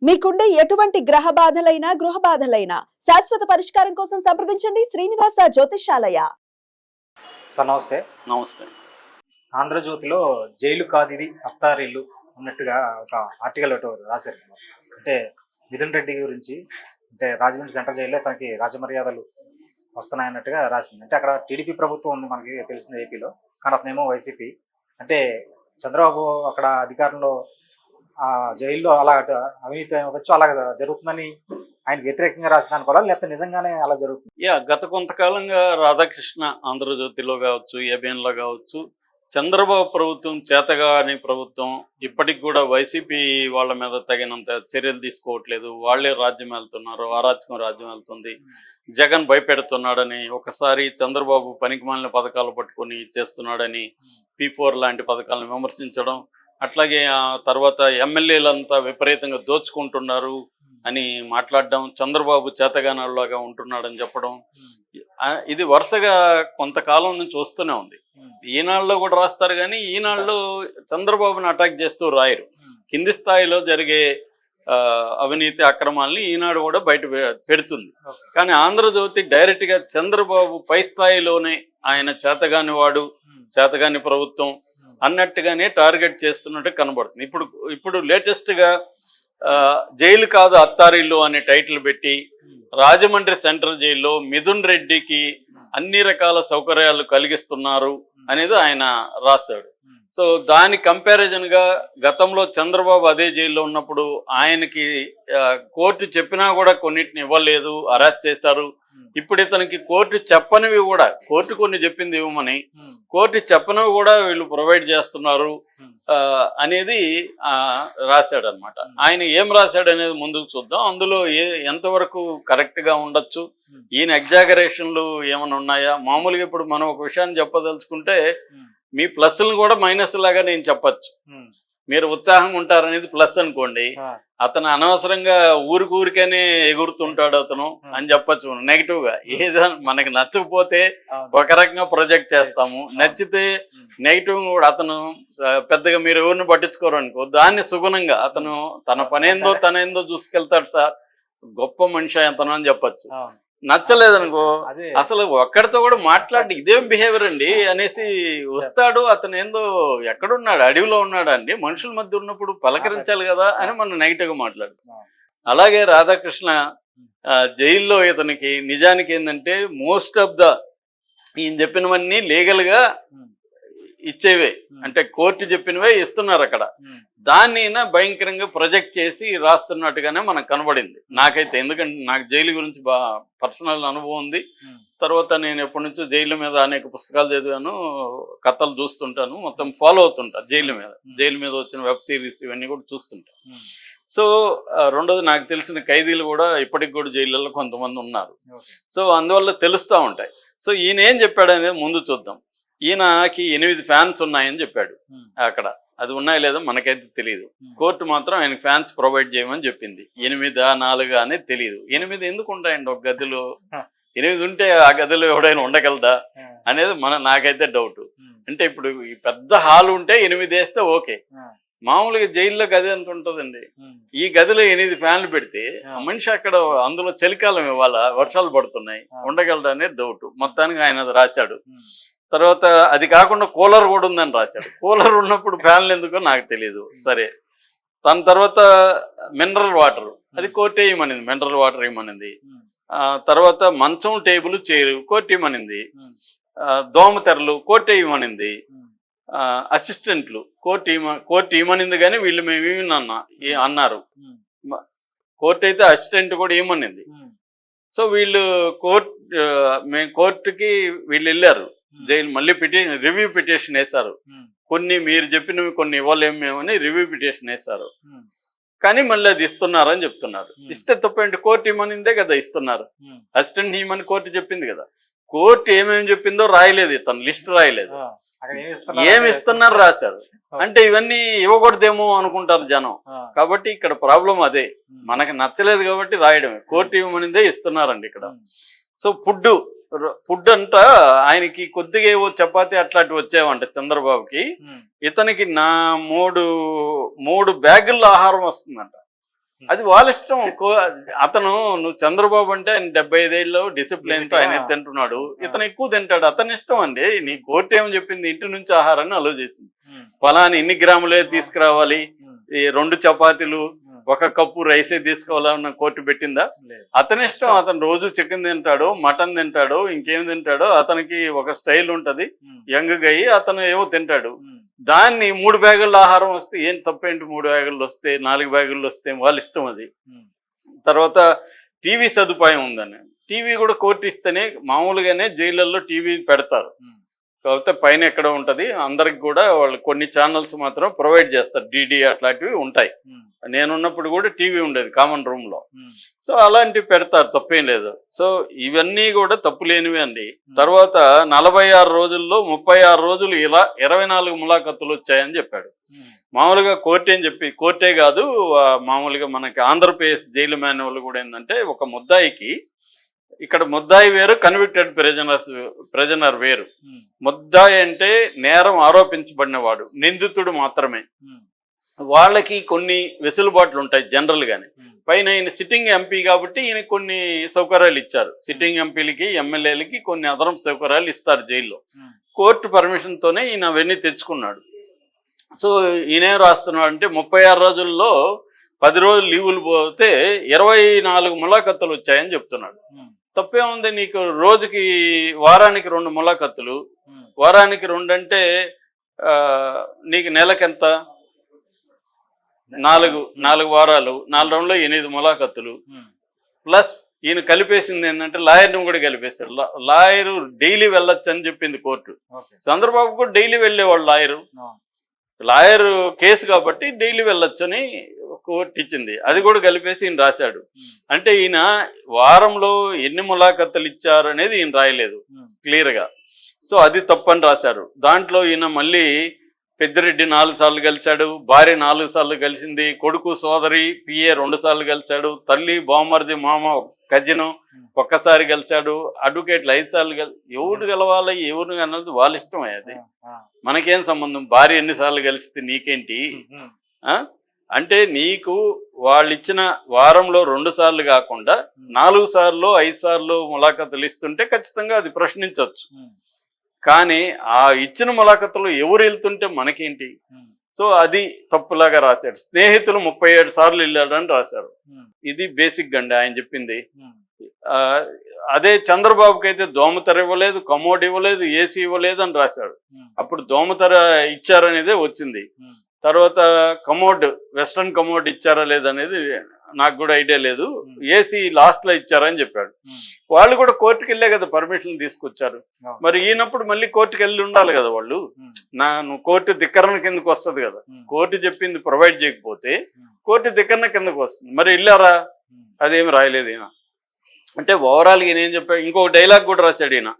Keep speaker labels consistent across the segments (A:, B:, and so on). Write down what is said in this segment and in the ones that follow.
A: మీకుండే ఎటువంటి గ్రహ బాధలైనా గృహ బాధలైనా శాశ్వత పరిష్కారం కోసం సంప్రదించండి శ్రీనివాస జ్యోతిషాలయ.
B: సార్ నమస్తే.
C: నమస్తే.
B: ఆంధ్రజ్యోతిలో జైలు కాదు ఇది అత్తారిల్లు అన్నట్టుగా ఒక ఆర్టికల్ ఒకటి రాశారు. అంటే మిథున్ రెడ్డి గురించి, అంటే రాజమండ్రి సెంట్రల్ జైల్లో తనకి రాజమర్యాదలు వస్తున్నాయన్నట్టుగా రాసింది. అంటే అక్కడ టీడీపీ ప్రభుత్వం ఉంది మనకి తెలిసింది ఏపీలో, కానీ అతనేమో వైసీపీ. అంటే చంద్రబాబు అక్కడ అధికారంలో ఆ జైల్లో అలా అవినీతి అవ్వచ్చు, అలా జరుగుతుందని ఆయన వ్యతిరేకంగా రాసింది అనుకోవాలి, లేకపోతే నిజంగానే అలా జరుగుతుంది?
C: గత కొంతకాలంగా రాధాకృష్ణ ఆంధ్రజ్యోతిలో కావచ్చు, ఏబిఎన్లో కావచ్చు, చంద్రబాబు ప్రభుత్వం చేతగాని ప్రభుత్వం, ఇప్పటికి కూడా వైసీపీ వాళ్ళ మీద తగినంత చర్యలు తీసుకోవట్లేదు, వాళ్లే రాజ్యం వెళ్తున్నారు, అరాచకం రాజ్యం వెళ్తుంది, జగన్ భయపెడుతున్నాడని, ఒకసారి చంద్రబాబు పనికిమాలిన పథకాలు పట్టుకొని చేస్తున్నాడని P4 లాంటి పథకాలను విమర్శించడం, అట్లాగే ఆ తర్వాత ఎమ్మెల్యేలంతా విపరీతంగా దోచుకుంటున్నారు అని మాట్లాడడం, చంద్రబాబు చేతగానాడులాగా ఉంటున్నాడని చెప్పడం, ఇది వరుసగా కొంతకాలం నుంచి వస్తూనే ఉంది. ఈనాడులో కూడా రాస్తారు, కానీ ఈనాడులో చంద్రబాబుని అటాక్ చేస్తూ రాయరు. కింది స్థాయిలో జరిగే అవినీతి అక్రమాలని ఈనాడు కూడా బయట పెడుతుంది. కానీ ఆంధ్రజ్యోతి డైరెక్ట్గా చంద్రబాబు పై స్థాయిలోనే ఆయన చేతగాని వాడు, చేతగాని ప్రభుత్వం అన్నట్టుగానే టార్గెట్ చేస్తున్నట్టు కనబడుతుంది. ఇప్పుడు లేటెస్ట్గా జైలు కాదు అత్తారిల్లు అనే టైటిల్ పెట్టి రాజమండ్రి సెంట్రల్ జైల్లో మిథున్ రెడ్డికి అన్ని రకాల సౌకర్యాలు కలిగిస్తున్నారు అనేది ఆయన రాశాడు. సో దాని కంపారిజన్గా గతంలో చంద్రబాబు అదే జైల్లో ఉన్నప్పుడు ఆయనకి కోర్టు చెప్పినా కూడా కొన్నిటిని ఇవ్వలేదు, అరెస్ట్ చేశారు. ఇప్పుడు ఇతనికి కోర్టు చెప్పనివి కూడా, కోర్టు కొన్ని చెప్పింది ఇవ్వమని, కోర్టు చెప్పనివి కూడా వీళ్ళు ప్రొవైడ్ చేస్తున్నారు అనేది రాశాడు అనమాట. ఆయన ఏం రాశాడు అనేది ముందుకు చూద్దాం. అందులో ఎంతవరకు కరెక్ట్గా ఉండొచ్చు, ఈయన ఎగ్జాగరేషన్లు ఏమైనా ఉన్నాయా? మామూలుగా ఇప్పుడు మనం ఒక విషయాన్ని చెప్పదలుచుకుంటే మీ ప్లస్లను కూడా మైనస్ లాగా నేను చెప్పచ్చు. మీరు ఉత్సాహంగా ఉంటారనేది ప్లస్ అనుకోండి, అతను అనవసరంగా ఊరికేనే ఎగురుతుంటాడు అతను అని చెప్పచ్చు నెగిటివ్ గా. ఏదో మనకి నచ్చకపోతే ఒక రకంగా ప్రొజెక్ట్ చేస్తాము, నచ్చితే నెగిటివ్ కూడా. అతను పెద్దగా మీరు ఎవరిని పట్టించుకోరు అనుకో, దాన్ని సుగుణంగా అతను తన పనేందో తనేందో చూసుకెళ్తాడు సార్, గొప్ప మనిషి అతను అని చెప్పచ్చు. నచ్చలేదనుకో, అసలు ఒక్కడితో కూడా మాట్లాడి ఇదేం బిహేవియర్ అండి అనేసి వస్తాడు. అతను ఏందో ఎక్కడున్నాడు, అడవిలో ఉన్నాడు అండి, మనుషుల మధ్య ఉన్నప్పుడు పలకరించాలి కదా అని మనం నెగిటివ్గా మాట్లాడుతున్నాం. అలాగే రాధాకృష్ణ జైల్లో ఇతనికి నిజానికి ఏంటంటే మోస్ట్ ఆఫ్ ఈయన చెప్పినవన్నీ లీగల్గా ఇచ్చేవే, అంటే కోర్టు చెప్పినవే ఇస్తున్నారు అక్కడ. దాన్ని భయంకరంగా ప్రొజెక్ట్ చేసి రాస్తున్నట్టుగానే మనకు కనబడింది నాకైతే. ఎందుకంటే నాకు జైలు గురించి బాగా పర్సనల్ అనుభవం ఉంది. తర్వాత నేను ఎప్పటి నుంచో జైలు మీద అనేక పుస్తకాలు చదివాను, కథలు చూస్తుంటాను, మొత్తం ఫాలో అవుతుంటా. జైలు మీద వచ్చిన వెబ్ సిరీస్ ఇవన్నీ కూడా చూస్తుంటా. సో రెండోది, నాకు తెలిసిన ఖైదీలు కూడా ఇప్పటికి కూడా జైళ్ళలో కొంతమంది ఉన్నారు. సో అందువల్ల తెలుస్తూ ఉంటాయి. సో ఈయన ఏం చెప్పాడు అనేది ముందు చూద్దాం. ఈయనకి 8 ఫ్యాన్స్ ఉన్నాయని చెప్పాడు అక్కడ. అది ఉన్నాయో లేదో మనకైతే తెలియదు. కోర్టు మాత్రం ఆయన ఫ్యాన్స్ ప్రొవైడ్ చేయమని చెప్పింది. 8 4 అనేది తెలియదు. 8 ఎందుకు ఉంటాయండి ఒక గదిలో? 8 ఉంటే ఆ గదిలో ఎవడైనా ఉండగలదా అనేది నాకైతే డౌట్. అంటే ఇప్పుడు ఈ పెద్ద హాల్ ఉంటే 8 వేస్తే ఓకే. మామూలుగా జైల్లో గది ఎంత ఉంటుందండి? ఈ గదిలో 8 ఫ్యాన్లు పెడితే మనిషి అక్కడ, అందులో చలికాలం ఇవాళ వర్షాలు పడుతున్నాయి, ఉండగలడా అనేది డౌట్. మొత్తానికి ఆయన అది రాశాడు. తర్వాత అది కాకుండా కూలర్ కూడా ఉందని రాశాడు. కూలర్ ఉన్నప్పుడు ఫ్యాన్లు ఎందుకో నాకు తెలియదు. సరే, దాని తర్వాత మినరల్ వాటర్, అది కోర్టు వేయమనింది, మినరల్ వాటర్ వేయమనింది. తర్వాత మంచం, టేబుల్, చైరు కోర్టు ఇవ్వమనింది. దోమతెరలు కోర్టు వేయమనింది. అసిస్టెంట్లు కోర్టు ఇవ్వమనింది, కానీ వీళ్ళు మేము అన్నారు. కోర్టు అయితే అసిస్టెంట్ కూడా ఇవ్వమనింది. సో వీళ్ళు మేము కోర్టుకి వీళ్ళు వెళ్ళారు, జైలు మళ్ళీ రివ్యూ పిటిషన్ వేశారు. కొన్ని మీరు చెప్పినవి కొన్ని ఇవ్వలేము మేమని రివ్యూ పిటిషన్ వేశారు. కానీ మళ్ళీ అది ఇస్తున్నారని చెప్తున్నారు. ఇస్తే తప్పేంటి? కోర్టు ఇవ్వమనిందే కదా ఇస్తున్నారు. అసిస్టెంట్ ఇవ్వమని కోర్టు చెప్పింది కదా. కోర్టు ఏమేమి చెప్పిందో రాయలేదు, ఇతను లిస్ట్ రాయలేదు, ఏమి ఇస్తున్నారు రాశారు. అంటే ఇవన్నీ ఇవ్వకూడదేమో అనుకుంటారు జనం. కాబట్టి ఇక్కడ ప్రాబ్లం అదే, మనకి నచ్చలేదు కాబట్టి రాయడమే. కోర్టు ఇవ్వమనిందే ఇస్తున్నారండి ఇక్కడ. సో ఫుడ్ అంట ఆయనకి కొద్దిగా ఏవో చపాతి అట్లాంటివి వచ్చేవంట చంద్రబాబుకి. ఇతనికి 3 బ్యాగుల్లో ఆహారం వస్తుందంట. అది వాళ్ళ ఇష్టం. అతను నువ్వు చంద్రబాబు అంటే ఆయన 75 ఏళ్ళు డిసిప్లిన్ తో ఆయన తింటున్నాడు, ఇతను ఎక్కువ తింటాడు, అతని ఇష్టం అండి. నీ కోర్టు ఏమని చెప్పింది, ఇంటి నుంచి ఆహారాన్ని అలో చేసింది. ఫలానా ఇన్ని గ్రాములే తీసుకురావాలి, ఈ 2 చపాతీలు 1 కప్పు రైసే తీసుకోవాలన్న కోర్టు పెట్టిందా? అతని ఇష్టం. అతను రోజు చికెన్ తింటాడు, మటన్ తింటాడు, ఇంకేం తింటాడో అతనికి ఒక స్టైల్ ఉంటది. యంగ్ అయ్యి అతను ఏవో తింటాడు. దాన్ని 3 బ్యాగుల ఆహారం వస్తే ఏం తప్పేంటి, 3 బ్యాగులు వస్తే 4 బ్యాగులు వస్తే వాళ్ళ ఇష్టం అది. తర్వాత టీవీ సదుపాయం ఉందని, టీవీ కూడా కోర్టు ఇస్తేనే, మామూలుగానే జైళ్ళల్లో టీవీ పెడతారు, కాకపోతే పైన ఎక్కడ ఉంటది, అందరికి కూడా వాళ్ళు కొన్ని ఛానల్స్ మాత్రం ప్రొవైడ్ చేస్తారు, డిడి అట్లాంటివి ఉంటాయి. నేనున్నప్పుడు కూడా టీవీ ఉండేది కామన్ రూమ్ లో. సో అలాంటివి పెడతారు, తప్పేం లేదు. సో ఇవన్నీ కూడా తప్పు లేనివి అండి. తర్వాత 46 రోజుల్లో 36 రోజులు ఇలా 24 ములాఖతులు వచ్చాయని చెప్పాడు. మామూలుగా కోర్టే కాదు, మామూలుగా మనకి ఆంధ్రప్రదేశ్ జైలు మాన్యువల్ కూడా ఏంటంటే, ఒక ముద్దాయికి, ఇక్కడ ముద్దాయి వేరు, కన్విక్టెడ్ ప్రిజనర్ వేరు. ముద్దాయి అంటే నేరం ఆరోపించబడినవాడు, నిందితుడు మాత్రమే. వాళ్ళకి కొన్ని వెసులుబాట్లు ఉంటాయి జనరల్ గానే. పైన ఈయన సిట్టింగ్ ఎంపీ కాబట్టి ఈయన కొన్ని సౌకర్యాలు ఇచ్చారు. సిట్టింగ్ ఎంపీలకి, ఎమ్మెల్యేలకి కొన్ని అదనపు సౌకర్యాలు ఇస్తారు జైల్లో. కోర్టు పర్మిషన్ తోనే ఈయన అవన్నీ తెచ్చుకున్నాడు. సో ఈయనేం రాస్తున్నాడు అంటే, 36 రోజుల్లో 10 రోజులు లీవులు పోతే 24 ములాఖతులు వచ్చాయని చెప్తున్నాడు. తప్పే ఉంది, నీకు రోజుకి వారానికి 2 ములాఖతులు, వారానికి 2 అంటే నీకు నెలకెంత, 4 వారాలు, 4 రోజుల్లో 8 ములాఖతులు. ప్లస్ ఈయన కలిపేసింది ఏంటంటే, లాయర్ని కూడా కలిపేశారు. లాయరు డైలీ వెళ్ళొచ్చు అని చెప్పింది కోర్టు. చంద్రబాబు కూడా డైలీ వెళ్ళేవాళ్ళు లాయరు కేసు కాబట్టి డైలీ వెళ్ళొచ్చు అని కోర్టు ఇచ్చింది. అది కూడా కలిపేసి ఈయన రాశాడు. అంటే ఈయన వారంలో ఎన్ని ములాఖతులు ఇచ్చారు అనేది ఈయన రాయలేదు క్లియర్ గా. సో అది తప్పని రాశారు. దాంట్లో ఈయన మళ్ళీ పెద్దిరెడ్డి 4 సార్లు కలిశాడు, భార్య 4 సార్లు కలిసింది, కొడుకు సోదరి పిఏ 2 సార్లు కలిశాడు, తల్లి బామ్మర్ది మామ కజిను 1 సారి కలిశాడు, అడ్వకేట్లు 5 సార్లు ఎవరు కలవాలి, ఎవరు అన్నది వాళ్ళ ఇష్టం. అది మనకేం సంబంధం, భార్య ఎన్నిసార్లు కలిస్తే నీకేంటి? అంటే నీకు వాళ్ళు ఇచ్చిన వారంలో 2 సార్లు కాకుండా 4 సార్లు 5 సార్లు ములాఖతులు ఇస్తుంటే ఖచ్చితంగా అది ప్రశ్నించవచ్చు. కానీ ఆ ఇచ్చిన ములాఖతులు ఎవరు వెళ్తుంటే మనకేంటి? సో అది తప్పులాగా రాశాడు. స్నేహితులు 37 సార్లు వెళ్ళాడని రాశారు. ఇది బేసిక్ అండి ఆయన చెప్పింది. అదే చంద్రబాబుకి అయితే దోమతెర ఇవ్వలేదు, కమోడ్ ఇవ్వలేదు, ఏసీ ఇవ్వలేదు అని రాశాడు. అప్పుడు దోమతెర ఇచ్చారనేదే వచ్చింది. తర్వాత కమోడ్, వెస్ట్రన్ కమోడ్ ఇచ్చారా లేదనేది నాకు కూడా ఐడియా లేదు. ఏసీ లాస్ట్ లో ఇచ్చారని చెప్పాడు. వాళ్ళు కూడా కోర్టుకు వెళ్ళే కదా పర్మిషన్ తీసుకొచ్చారు. మరి ఈయనప్పుడు మళ్ళీ కోర్టుకు వెళ్ళి ఉండాలి కదా వాళ్ళు. నువ్వు కోర్టు ధిక్కరణ కిందకు వస్తుంది కదా. కోర్టు చెప్పింది ప్రొవైడ్ చేయకపోతే కోర్టు ధిక్కరణ కిందకు వస్తుంది. మరి వెళ్ళారా? అదేమి రాయలేదు ఈయన. అంటే ఓవరాల్ ఈయన ఏం చెప్పాడు, ఇంకొక డైలాగ్ కూడా రాశాడు ఈయన.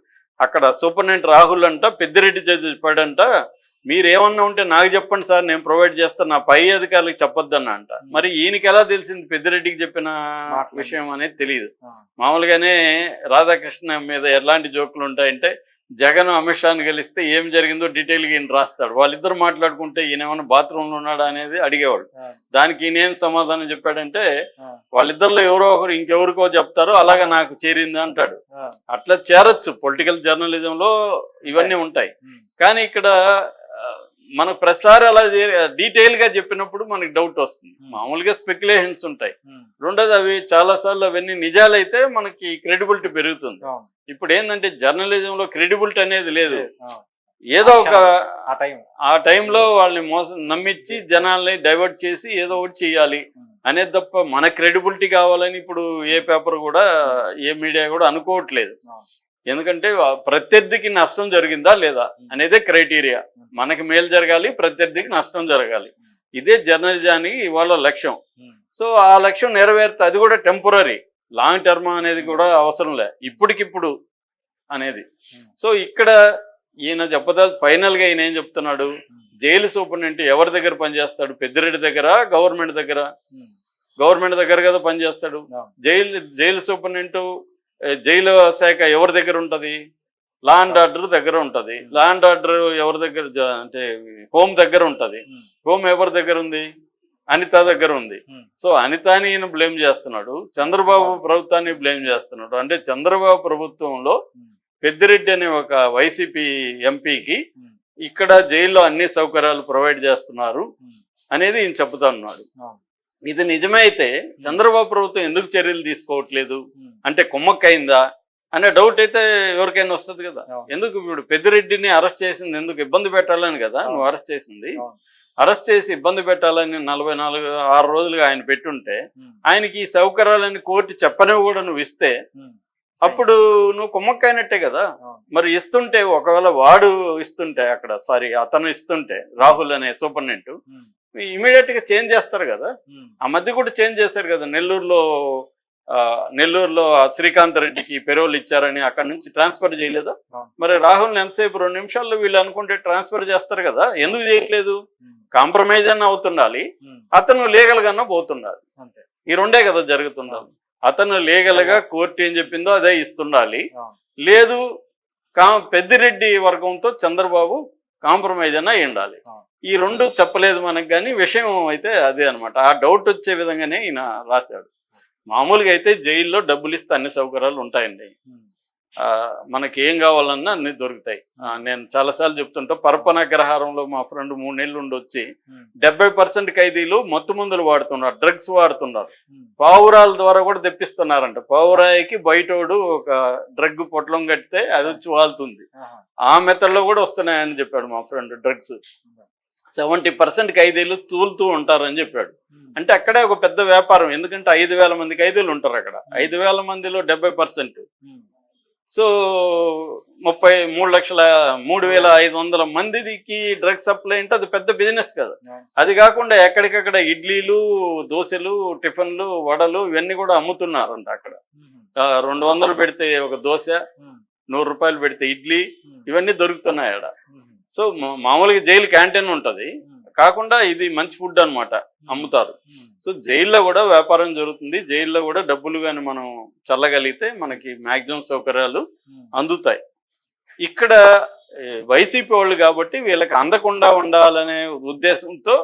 C: అక్కడ సూపరింటెండెంట్ రాహుల్ అంట పెద్దిరెడ్డి చెప్పాడంట, మీరేమన్నా ఉంటే నాకు చెప్పండి సార్, నేను ప్రొవైడ్ చేస్తాను, నా పై అధికారులకు చెప్పొద్దన్నా అంట. మరి ఈయనకి ఎలా తెలిసింది పెద్దిరెడ్డికి చెప్పిన విషయం అనేది తెలియదు. మామూలుగానే రాధాకృష్ణ మీద ఎలాంటి జోకులు ఉంటాయంటే, జగన్ అమిత్ షాని కలిస్తే ఏం జరిగిందో డీటెయిల్గా ఈయన రాస్తాడు. వాళ్ళిద్దరు మాట్లాడుకుంటే ఈయన ఏమైనా బాత్రూంలో ఉన్నాడా అనేది అడిగేవాడు. దానికి ఈయనేం సమాధానం చెప్పాడంటే, వాళ్ళిద్దరిలో ఎవరో ఒకరు ఇంకెవరికో చెప్తారో అలాగా నాకు చేరింది అంటాడు. అట్లా చేరొచ్చు, పొలిటికల్ జర్నలిజంలో ఇవన్నీ ఉంటాయి. కానీ ఇక్కడ మనకు ప్రతిసారి అలా డీటెయిల్ గా చెప్పినప్పుడు మనకి డౌట్ వస్తుంది. మామూలుగా స్పెక్యులేషన్స్ ఉంటాయి. రెండోది అవి చాలా సార్లు అవన్నీ నిజాలైతే మనకి క్రెడిబిలిటీ పెరుగుతుంది. ఇప్పుడు ఏంటంటే జర్నలిజంలో క్రెడిబిలిటీ అనేది లేదు. ఏదో ఒక ఆ టైంలో వాళ్ళని నమ్మించి జనాల్ని డైవర్ట్ చేసి ఏదో ఒకటి చేయాలి అనేది తప్ప మన క్రెడిబిలిటీ కావాలని ఇప్పుడు ఏ పేపర్ కూడా ఏ మీడియా కూడా అనుకోవట్లేదు. ఎందుకంటే ప్రత్యర్థికి నష్టం జరిగిందా లేదా అనేదే క్రైటీరియా. మనకి మేలు జరగాలి, ప్రత్యర్థికి నష్టం జరగాలి. ఇదే జర్నలిజానికి ఇవాళ లక్ష్యం. సో ఆ లక్ష్యం నెరవేరుతుంది. అది కూడా టెంపరీ, లాంగ్ టర్మ్ అనేది కూడా అవసరం లే, ఇప్పటికిప్పుడు అనేది. సో ఇక్కడ ఈయన ఫైనల్ గా ఈయన ఏం చెప్తున్నాడు, జైలు సూపరింటెండెంట్ ఎవరి దగ్గర పనిచేస్తాడు? పెద్దిరెడ్డి దగ్గర, గవర్నమెంట్ దగ్గర? గవర్నమెంట్ దగ్గర కదా పనిచేస్తాడు. జైలు సూపరింటెండెంట్ జైలు శాఖ ఎవరి దగ్గర ఉంటది? లా అండ్ ఆర్డర్ దగ్గర ఉంటది. లా అండ్ ఆర్డర్ ఎవరి దగ్గర అంటే హోమ్ దగ్గర ఉంటది. హోమ్ ఎవరి దగ్గర ఉంది? అనిత దగ్గర ఉంది. సో అనితాని ఈయన బ్లేమ్ చేస్తున్నాడు, చంద్రబాబు ప్రభుత్వాన్ని బ్లేమ్ చేస్తున్నాడు. అంటే చంద్రబాబు ప్రభుత్వంలో పెద్దిరెడ్డి అనే ఒక వైసీపీ ఎంపీకి ఇక్కడ జైల్లో అన్ని సౌకర్యాలు ప్రొవైడ్ చేస్తున్నారు అనేది ఈయన చెప్తా ఉన్నాడు. ఇది నిజమే అయితే చంద్రబాబు ప్రభుత్వం ఎందుకు చర్యలు తీసుకోవట్లేదు అంటే కుమ్మక్కైందా అనే డౌట్ అయితే ఎవరికైనా వస్తుంది కదా. ఎందుకు ఇప్పుడు పెద్దిరెడ్డిని అరెస్ట్ చేసింది ఎందుకు ఇబ్బంది పెట్టాలని కదా నువ్వు అరెస్ట్ చేసింది. అరెస్ట్ చేసి ఇబ్బంది పెట్టాలని 6 రోజులుగా ఆయన పెట్టుంటే ఆయనకి ఈ సౌకర్యాలని కోర్టు చెప్పనివి కూడా నువ్వు ఇస్తే అప్పుడు నువ్వు కుమ్మక్కైనట్టే కదా. మరి ఇస్తుంటే ఒకవేళ వాడు ఇస్తుంటే అక్కడ అతను ఇస్తుంటే రాహుల్ అనే సూపరింటెండెంట్ ఇమీడియట్ గా చేంజ్ చేస్తారు కదా. ఆ మధ్య కూడా చేంజ్ చేశారు కదా. నెల్లూరులో శ్రీకాంత్ రెడ్డికి పెరోల్ ఇచ్చారని అక్కడ నుంచి ట్రాన్స్ఫర్ చేయలేదా? మరి రాహుల్ని ఎంతసేపు 2 నిమిషాల్లో వీళ్ళు అనుకుంటే ట్రాన్స్ఫర్ చేస్తారు కదా. ఎందుకు చేయట్లేదు? కాంప్రమైజ్ అన్న అవుతుండాలి, అతను లీగల్ గానే పోతుండాలి. ఈ రెండే కదా జరుగుతుండాలి. అతను లీగల్ గా కోర్టు ఏం చెప్పిందో అదే ఇస్తుండాలి. లేదు పెద్దిరెడ్డి వర్గంతో చంద్రబాబు కాంప్రమైజ్ అన్న ఉండాలి. ఈ రెండు చెప్పలేదు మనకు, కానీ విషయం అయితే అదే అనమాట. ఆ డౌట్ వచ్చే విధంగానే ఈయన రాశాడు. మామూలుగా అయితే జైల్లో డబ్బులు ఇస్తే అన్ని సౌకర్యాలు ఉంటాయండి. మనకి ఏం కావాలన్నా అన్ని దొరుకుతాయి. నేను చాలాసార్లు చెప్తుంటా, పరపనగ్రహారంలో మా ఫ్రెండ్ 3 నెలలు ఉండి వచ్చి 70% ఖైదీలు మత్తు మందులు వాడుతున్నారు, డ్రగ్స్ వాడుతున్నారు. పావురాల ద్వారా కూడా తెప్పిస్తున్నారంట. పావురాయికి బయటోడు ఒక డ్రగ్ పొట్లం కడితే అది వచ్చి వాళ్తుంది. ఆ మెథడ్లో కూడా వస్తున్నాయని చెప్పాడు మా ఫ్రెండ్. డ్రగ్స్ 70% ఖైదీలు తూలుతూ ఉంటారని చెప్పాడు. అంటే అక్కడే ఒక పెద్ద వ్యాపారం. ఎందుకంటే 5,000 మంది ఖైదీలు ఉంటారు అక్కడ. 5,000 మందిలో 70%. సో 3,500,000 మందికి డ్రగ్స్ సప్లై అంటే అది పెద్ద బిజినెస్ కదా. అది కాకుండా ఎక్కడికక్కడ ఇడ్లీలు, దోశలు, టిఫిన్లు, వడలు ఇవన్నీ కూడా అమ్ముతున్నారంట అక్కడ. 200 పెడితే ఒక దోశ, 100 రూపాయలు పెడితే ఇడ్లీ, ఇవన్నీ దొరుకుతున్నాయి అక్కడ. సో మామూలుగా జైలు క్యాంటీన్ ఉంటది, కాకుండా ఇది మంచి ఫుడ్ అన్నమాట, అమ్ముతారు. సో జైల్లో కూడా వ్యాపారం జరుగుతుంది. జైల్లో కూడా డబ్బులు కానీ మనం చల్లగలిగితే మనకి మ్యాక్సిమం సౌకర్యాలు అందుతాయి. ఇక్కడ వైసీపీ వాళ్ళు కాబట్టి వీళ్ళకి అందకుండా ఉండాలనే ఉద్దేశంతో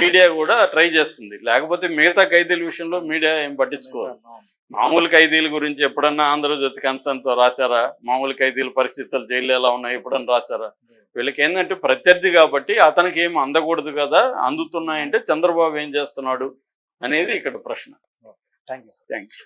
C: మీడియా కూడా ట్రై చేస్తుంది. లేకపోతే మిగతా ఖైదీల విషయంలో మీడియా ఏం పట్టించుకోవాలి. మామూలు ఖైదీల గురించి ఎప్పుడన్నా ఆంధ్రజ్యోతి కన్సర్న్తో రాశారా? మామూలు ఖైదీల పరిస్థితులు జైల్లో ఎలా ఉన్నాయి ఎప్పుడన్నా రాశారా? వీళ్ళకి ఏంటంటే ప్రత్యర్థి కాబట్టి అతనికి ఏం అందకూడదు కదా, అందుతున్నాయంటే చంద్రబాబు ఏం చేస్తున్నాడు అనేది ఇక్కడ ప్రశ్న.
B: Thank you.
C: Thank you.